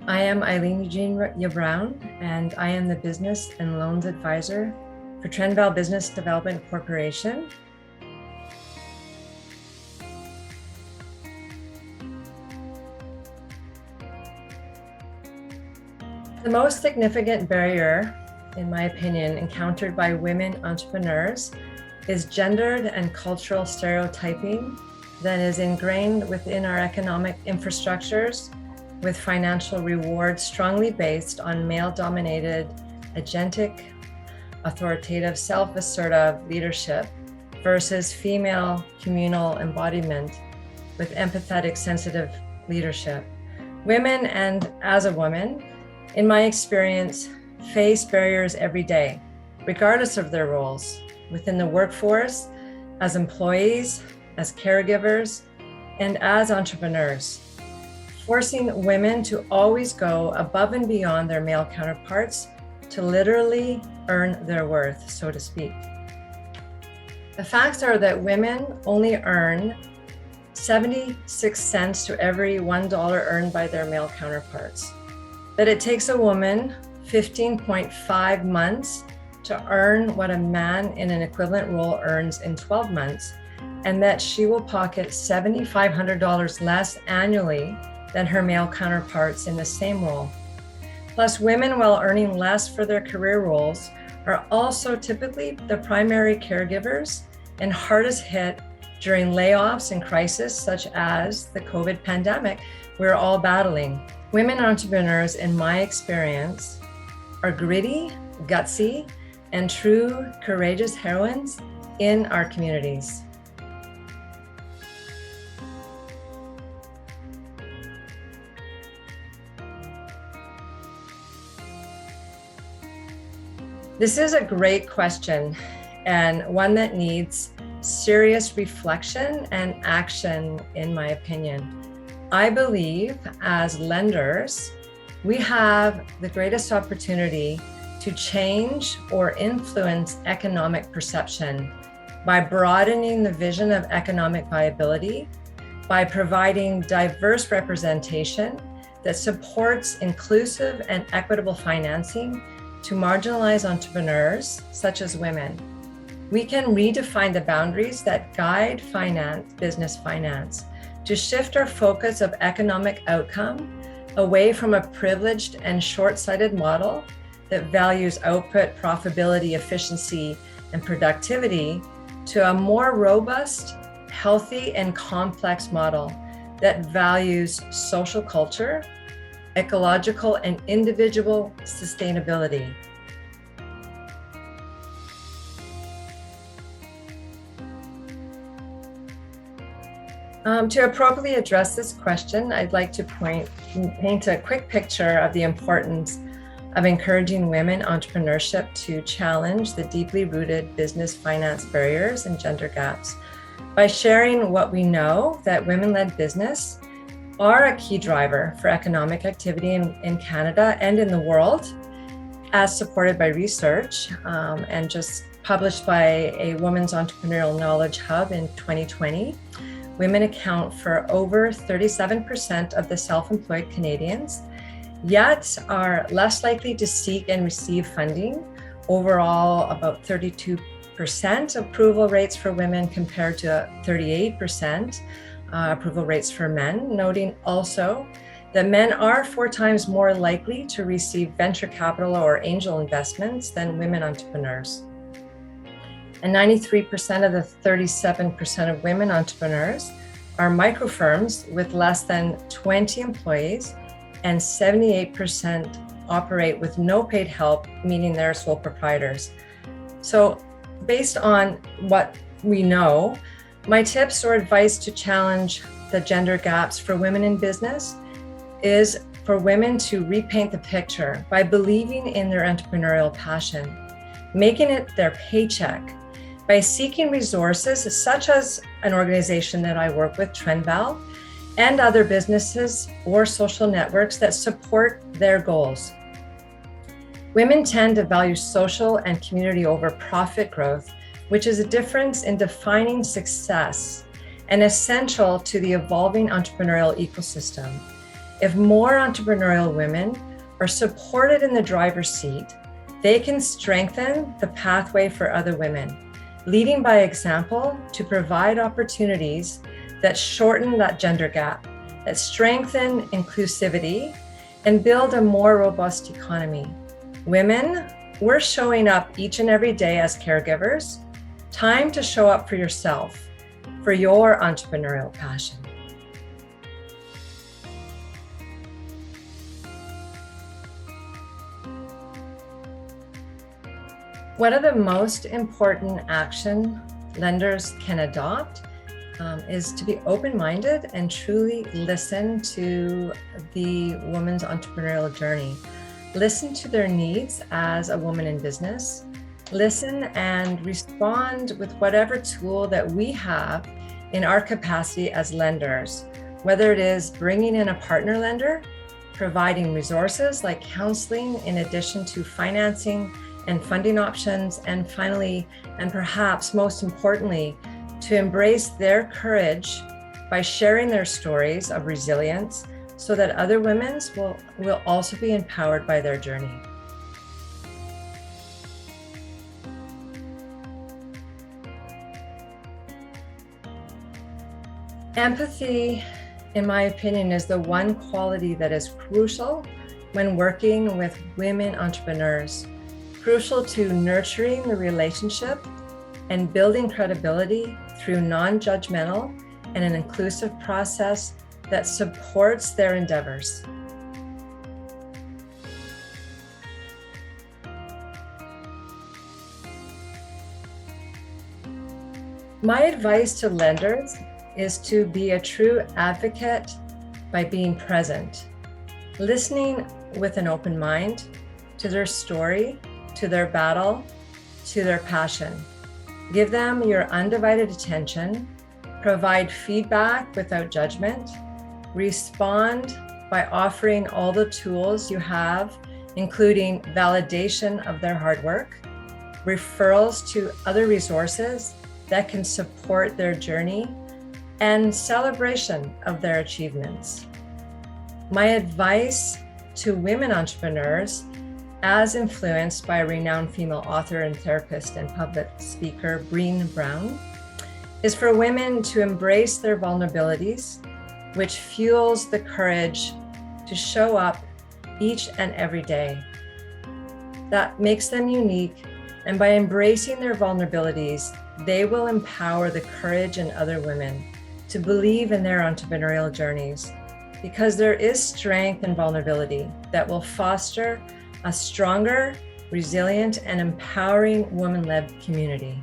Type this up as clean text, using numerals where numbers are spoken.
I am Eileen E Brown, and I am the Business and Loans Advisor for Trenval Business Development Corporation. The most significant barrier, in my opinion, encountered by women entrepreneurs is gendered and cultural stereotyping that is ingrained within our economic infrastructures, with financial rewards strongly based on male-dominated, agentic, authoritative, self-assertive leadership versus female communal embodiment with empathetic, sensitive leadership. Women, and as a woman, in my experience, face barriers every day, regardless of their roles, within the workforce, as employees, as caregivers, and as entrepreneurs, forcing women to always go above and beyond their male counterparts to literally earn their worth, so to speak. The facts are that women only earn 76 cents to every $1 earned by their male counterparts. That it takes a woman 15.5 months to earn what a man in an equivalent role earns in 12 months, and that she will pocket $7,500 less annually than her male counterparts in the same role. Plus, women, while earning less for their career roles, are also typically the primary caregivers and hardest hit during layoffs and crises such as the COVID pandemic we're all battling. Women entrepreneurs, in my experience, are gritty, gutsy, and true courageous heroines in our communities. This is a great question, and one that needs serious reflection and action, in my opinion. I believe as lenders, we have the greatest opportunity to change or influence economic perception by broadening the vision of economic viability, by providing diverse representation that supports inclusive and equitable financing to marginalized entrepreneurs, such as women. We can redefine the boundaries that guide business finance, to shift our focus of economic outcome away from a privileged and short-sighted model that values output, profitability, efficiency, and productivity to a more robust, healthy, and complex model that values social culture, ecological, and individual sustainability. To appropriately address this question, I'd like to paint a quick picture of the importance of encouraging women entrepreneurship to challenge the deeply rooted business finance barriers and gender gaps by sharing what we know that women-led business are a key driver for economic activity in Canada and in the world, as supported by research and just published by a Women's Entrepreneurial Knowledge Hub in 2020. Women account for over 37% of the self-employed Canadians, yet are less likely to seek and receive funding. Overall, about 32% approval rates for women compared to 38% approval rates for men, noting also that men are 4 times more likely to receive venture capital or angel investments than women entrepreneurs. And 93% of the 37% of women entrepreneurs are microfirms with less than 20 employees, and 78% operate with no paid help, meaning they're sole proprietors. So based on what we know, my tips or advice to challenge the gender gaps for women in business is for women to repaint the picture by believing in their entrepreneurial passion, making it their paycheck, by seeking resources such as an organization that I work with, Trenval, and other businesses or social networks that support their goals. Women tend to value social and community over profit growth, which is a difference in defining success and essential to the evolving entrepreneurial ecosystem. If more entrepreneurial women are supported in the driver's seat, they can strengthen the pathway for other women, leading by example to provide opportunities that shorten that gender gap, that strengthen inclusivity, and build a more robust economy. Women, we're showing up each and every day as caregivers. Time to show up for yourself, for your entrepreneurial passion. One of the most important action lenders can adopt is to be open-minded and truly listen to the woman's entrepreneurial journey. Listen to their needs as a woman in business. Listen and respond with whatever tool that we have in our capacity as lenders, whether it is bringing in a partner lender, providing resources like counseling in addition to financing and funding options, and finally, and perhaps most importantly, to embrace their courage by sharing their stories of resilience so that other women will also be empowered by their journey. Empathy, in my opinion, is the one quality that is crucial when working with women entrepreneurs. Crucial to nurturing the relationship and building credibility through non-judgmental and an inclusive process that supports their endeavors. My advice to lenders is to be a true advocate by being present, listening with an open mind to their story, to their battle, to their passion. Give them your undivided attention, provide feedback without judgment, respond by offering all the tools you have, including validation of their hard work, referrals to other resources that can support their journey, and celebration of their achievements. My advice to women entrepreneurs, as influenced by a renowned female author and therapist and public speaker, Brené Brown, is for women to embrace their vulnerabilities, which fuels the courage to show up each and every day. That makes them unique, and by embracing their vulnerabilities, they will empower the courage in other women to believe in their entrepreneurial journeys, because there is strength in vulnerability that will foster a stronger, resilient, and empowering woman-led community.